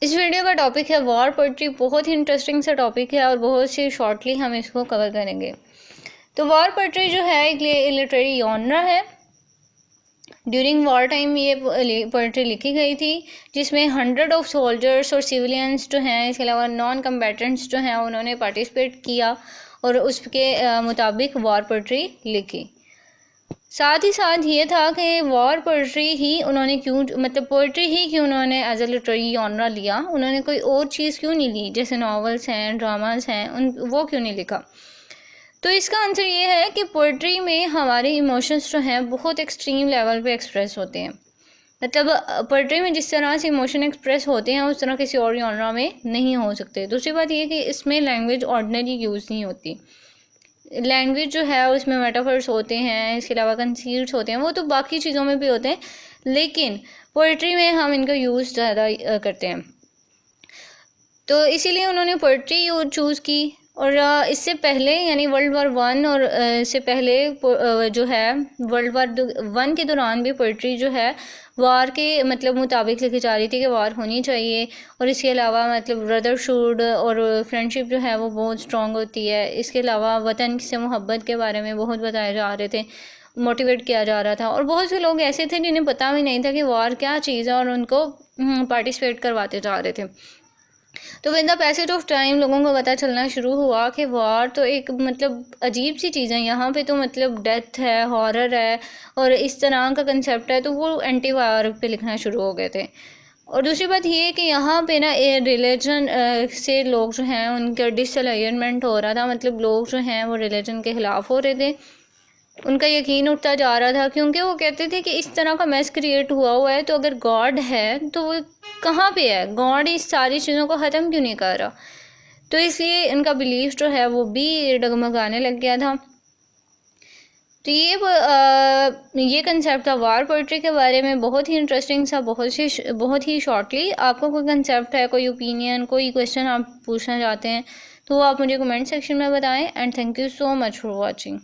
इस वीडियो का टॉपिक है वॉर पोइट्री। बहुत ही इंटरेस्टिंग सा टॉपिक है और बहुत सी शॉर्टली हम इसको कवर करेंगे। तो वॉर पोइट्री जो है एक लिटरेरी जॉनरा है। ड्यूरिंग वॉर टाइम ये पोइट्री लिखी गई थी, जिसमें 100 ऑफ सोल्जर्स और सिविलियंस जो हैं, इसके अलावा नॉन कम्बैटेंट्स जो हैं, उन्होंने पार्टिसिपेट किया और उसके मुताबिक वॉर पोइट्री लिखी। साथ ही साथ ये था कि वॉर पोइट्री ही उन्होंने क्यों, मतलब पोइट्री ही क्यों उन्होंने एज ए लिटरेरी जॉनरा लिया, उन्होंने कोई और चीज़ क्यों नहीं ली, जैसे नॉवेल्स हैं, ड्रामास हैं, वो क्यों नहीं लिखा। तो इसका आंसर ये है कि पोइट्री में हमारे इमोशंस जो हैं बहुत एक्सट्रीम लेवल पे एक्सप्रेस होते हैं। मतलब पोइट्री में जिस तरह से इमोशन एक्सप्रेस होते हैं उस तरह किसी और जॉनरा में नहीं हो सकते। दूसरी बात ये कि इसमें लैंग्वेज ऑर्डिनरी यूज़ नहीं होती। लैंग्वेज जो है उसमें मेटाफर्स होते हैं, इसके अलावा कंसील्स होते हैं, वो तो बाकी चीज़ों में भी होते हैं, लेकिन पोइट्री में हम इनका यूज़ ज़्यादा करते हैं। तो इसीलिए उन्होंने पोइट्री चूज़ की। और इससे पहले यानी वर्ल्ड वार 1 और इससे पहले जो है वर्ल्ड वार 1 के दौरान भी पोइट्री जो है वार के मतलब मुताबिक लिखी जा रही थी कि वार होनी चाहिए। और इसके अलावा मतलब ब्रदरहुड और फ्रेंडशिप जो है वो बहुत स्ट्रॉन्ग होती है। इसके अलावा वतन से मोहब्बत के बारे में बहुत बताए जा रहे थे, मोटिवेट किया जा रहा था। और बहुत से लोग ऐसे थे जिन्हें पता भी नहीं था कि वार क्या चीज़ है और उनको पार्टिसिपेट करवाते जा रहे थे। तो with the passage of time लोगों को पता चलना शुरू हुआ कि वार तो एक मतलब अजीब सी चीज़ है, यहाँ पे तो मतलब डेथ है, हॉरर है और इस तरह का कंसेप्ट है। तो वो एंटी वार पे लिखना शुरू हो गए थे। और दूसरी बात ये कि यहाँ पे ना रिलीजन से लोग जो हैं उनका डिसअलाइनमेंट हो रहा था। मतलब लोग जो हैं वो रिलीजन के ख़िलाफ़ हो रहे थे, उनका यकीन उठता जा रहा था, क्योंकि वो कहते थे कि इस तरह का मैस क्रिएट हुआ है तो अगर गॉड है तो वो कहाँ पे है, गॉड इस सारी चीज़ों को ख़त्म क्यों नहीं कर रहा। तो इसलिए इनका बिलीफ जो है वो भी डगमगाने लग गया था। तो ये कंसेप्ट था वार पोइट्री के बारे में, बहुत ही इंटरेस्टिंग सा, बहुत ही शॉर्टली। आपको कोई कंसेप्ट है, कोई ओपिनियन, कोई क्वेश्चन आप पूछना चाहते हैं तो आप मुझे कमेंट सेक्शन में बताएं। And thank you so much for watching.